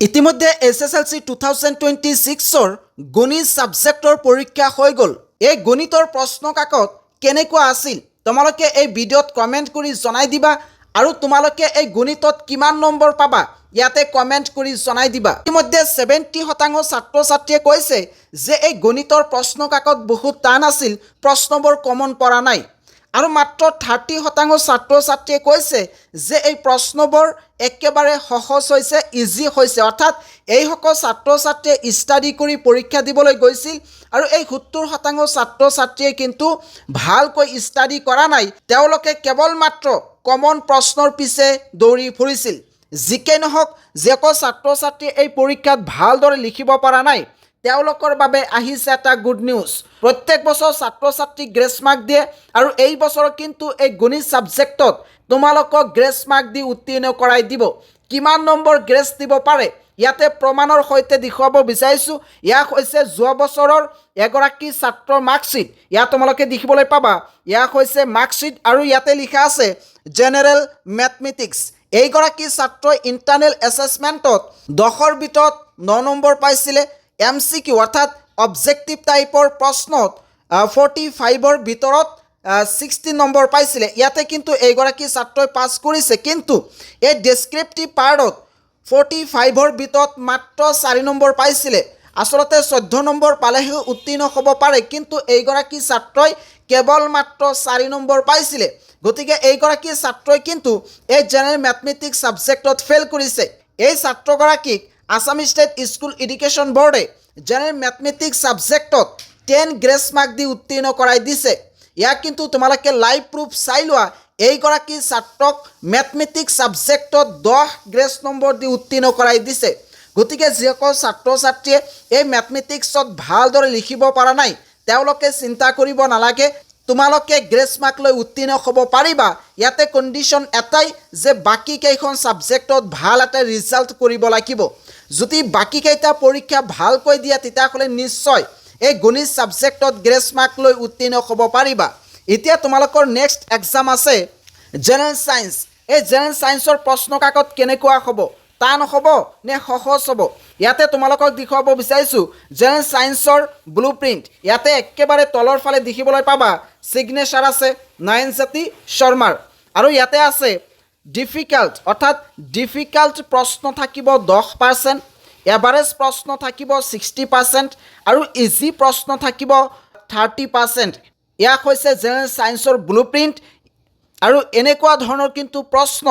ইতিমধ্যে SSLC 2026 গণিত সাবজেক্টৰ পৰীক্ষা হৈ গ'ল। এই গণিতৰ প্ৰশ্ন কাকত কেনেকুৱা আছিল তোমালোকে এই ভিডিঅ'ত কমেণ্ট কৰি জনাই দিবা আৰু তোমালোকে এই গণিতত কিমান নম্বৰ পাবা ইয়াতে কমেণ্ট কৰি জনাই দিবা। ইতিমধ্যে 70% ছাত্ৰ ছাত্ৰীয়ে কৈছে যে এই গণিতৰ প্ৰশ্ন কাকত বহুত টান আছিল, প্ৰশ্নবোৰ কমন পৰা নাই। আৰু মাত্ৰ 30% ছাত্ৰ ছাত্ৰীয়ে কৈছে যে এই প্ৰশ্নবোৰ একেবাৰে সহজ হৈছে, ইজি হৈছে। অৰ্থাৎ এইসকল ছাত্ৰ ছাত্ৰীয়ে ষ্টাডি কৰি পৰীক্ষা দিবলৈ গৈছিল আৰু এই 70% ছাত্ৰ ছাত্ৰীয়ে কিন্তু ভালকৈ ষ্টাডি কৰা নাই, তেওঁলোকে কেৱল মাত্ৰ কমন প্ৰশ্নৰ পিছে দৌৰি ফুৰিছিল। যিকেই নহওক, যিসকল ছাত্ৰ ছাত্ৰীয়ে এই পৰীক্ষাত ভালদৰে লিখিব পৰা নাই তেওঁলোকৰ বাবে আহিছে এটা গুড নিউজ। প্ৰত্যেক বছৰ ছাত্ৰ ছাত্ৰীক গ্ৰেছ মাৰ্ক দিয়ে আৰু এই বছৰ কিন্তু এই গণিত ছাবজেক্টত তোমালোকক গ্ৰেছ মাৰ্ক দি উত্তীৰ্ণ কৰাই দিব। কিমান নম্বৰ গ্ৰেছ দিব পাৰে ইয়াতে প্ৰমাণৰ সৈতে দেখুৱাব বিচাৰিছোঁ। ইয়াক হৈছে যোৱা বছৰৰ এগৰাকী ছাত্ৰৰ মাৰ্কশ্বিট। ইয়াত তোমালোকে দেখিবলৈ পাবা, ইয়াক হৈছে মাৰ্কশ্বিট আৰু ইয়াতে লিখা আছে জেনেৰেল মেথমেটিক্স। এইগৰাকী ছাত্ৰই ইণ্টাৰনেল এছেছমেণ্টত 10ৰ ভিতৰত 9 নম্বৰ পাইছিলে। MCQ অৰ্থাৎ অবজেক্টিভ টাইপৰ প্ৰশ্নত 45ৰ ভিতৰত 60 নম্বৰ পাইছিলে। ইয়াতে কিন্তু এইগৰাকী ছাত্ৰই পাছ কৰিছে, কিন্তু এই ডেছক্ৰিপটিভ পাৰ্টত 45ৰ ভিতৰত মাত্ৰ 4 নম্বৰ পাইছিলে। আচলতে 14 নম্বৰ পালেহে উত্তীৰ্ণ হ'ব পাৰে, কিন্তু এইগৰাকী ছাত্ৰই কেৱল মাত্ৰ 4 নম্বৰ পাইছিলে। গতিকে এইগৰাকী ছাত্ৰই কিন্তু এই জেনেৰেল মেথমেটিক্স ছাবজেক্টত ফেইল কৰিছে। এই ছাত্ৰগৰাকীক আছাম ষ্টেট স্কুল এডুকেশ্যন বোৰ্ডে জেনেৰেল মেথমেটিক্স ছাবজেক্টত 10 গ্ৰেছ মাৰ্ক দি উত্তীৰ্ণ কৰাই দিছে। ইয়াক কিন্তু তোমালোকে লাইভ প্ৰুফ চাই লোৱা। এইগৰাকী ছাত্ৰক মেথমেটিক্স ছাবজেক্টত 10 গ্ৰেছ নম্বৰ দি উত্তীৰ্ণ কৰাই দিছে। গতিকে যিসকল ছাত্ৰ ছাত্ৰীয়ে এই মেথমেটিক্সত ভালদৰে লিখিব পৰা নাই তেওঁলোকে চিন্তা কৰিব নালাগে, তোমালোকে গ্ৰেছ মাৰ্ক লৈ উত্তীৰ্ণ হ'ব পাৰিবা। ইয়াতে কণ্ডিশ্যন এটাই যে বাকীকেইখন ছাবজেক্টত ভাল এটা ৰিজাল্ট কৰিব লাগিব। যদি বাকীকেইটা পৰীক্ষা ভালকৈ দিয়া তেতিয়াহ'লে নিশ্চয় এই গণিত ছাবজেক্টত গ্ৰেছ মাৰ্ক লৈ উত্তীৰ্ণ হ'ব পাৰিবা। এতিয়া তোমালোকৰ নেক্সট এক্সাম আছে জেনেৰেল ছায়েন্স। এই জেনেৰেল ছায়েন্সৰ প্ৰশ্ন কাকত কেনেকুৱা হ'ব, টান হ'ব নে সহজ হ'ব ইয়াতে তোমালোকক দেখুৱাব বিচাৰিছোঁ জেনেৰেল ছায়েন্সৰ ব্লু প্ৰিণ্ট। ইয়াতে একেবাৰে তলৰ ফালে দেখিবলৈ পাবা ছিগনেচাৰ আছে নয়নজ্যোতি শৰ্মাৰ আৰু ইয়াতে আছে ডিফিকাল্ট অৰ্থাৎ ডিফিকাল্ট প্ৰশ্ন থাকিব 10%, এভাৰেজ প্ৰশ্ন থাকিব 60% আৰু ইজি প্ৰশ্ন থাকিব 30%। ইয়াক হৈছে জেনেৰেল ছায়েন্সৰ ব্লু প্ৰিণ্ট আৰু এনেকুৱা ধৰণৰ কিন্তু প্ৰশ্ন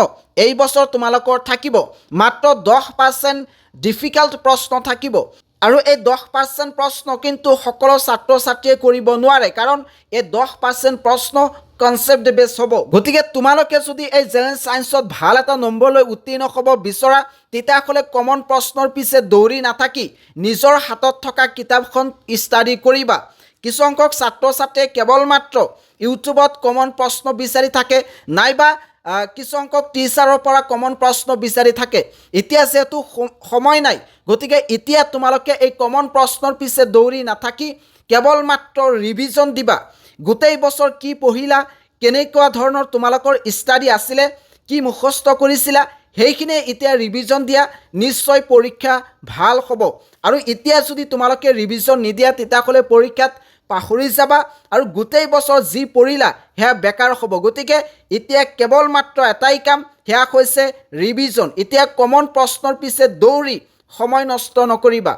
এই বছৰ তোমালোকৰ থাকিব। মাত্ৰ 10% ডিফিকাল্ট প্ৰশ্ন থাকিব আৰু এই 10% প্ৰশ্ন কিন্তু সকলো ছাত্ৰ ছাত্ৰীয়ে কৰিব নোৱাৰে, কাৰণ এই 10% প্ৰশ্ন কনচেপ্ট বেছ হ'ব। গতিকে তোমালোকে যদি এই জেনেৰেল ছায়েন্সত ভাল এটা নম্বৰ লৈ উত্তীৰ্ণ হ'ব বিচৰা তেতিয়াহ'লে কমন প্ৰশ্নৰ পিছে দৌৰি নাথাকি নিজৰ হাতত থকা কিতাপখন ষ্টাডি কৰিবা। কিছুসংখ্যক ছাত্ৰ ছাত্ৰীয়ে কেৱল মাত্ৰ ইউটিউবত কমন প্ৰশ্ন বিচাৰি থাকে, নাইবা কিছুসংখ্যক টিচাৰৰ পৰা কমন প্ৰশ্ন বিচাৰি থাকে। এতিয়া যিহেতু সময় নাই, গতিকে এতিয়া তোমালোকে এই কমন প্ৰশ্নৰ পিছে দৌৰি নাথাকি কেৱল মাত্ৰ ৰিভিজন দিবা। গোটেই বছৰ কি পঢ়িলা, কেনেকুৱা ধৰণৰ তোমালোকৰ ষ্টাডি আছিলে, কি মুখস্থ কৰিছিলা সেইখিনি এতিয়া ৰিভিজন দিয়া, নিশ্চয় পৰীক্ষা ভাল হ'ব। আৰু এতিয়া যদি তোমালোকে ৰিভিজন নিদিয়া তেতিয়াহ'লে পৰীক্ষাত পাহৰি যাবা আৰু গোটেই বছৰ যি পঢ়িলা সেয়া বেকাৰ হ'ব। গতিকে এতিয়া কেৱল মাত্ৰ এটাই কাম, সেয়া হৈছে ৰিভিজন। এতিয়া কমন প্ৰশ্নৰ পিছে দৌৰি সময় নষ্ট নকৰিবা।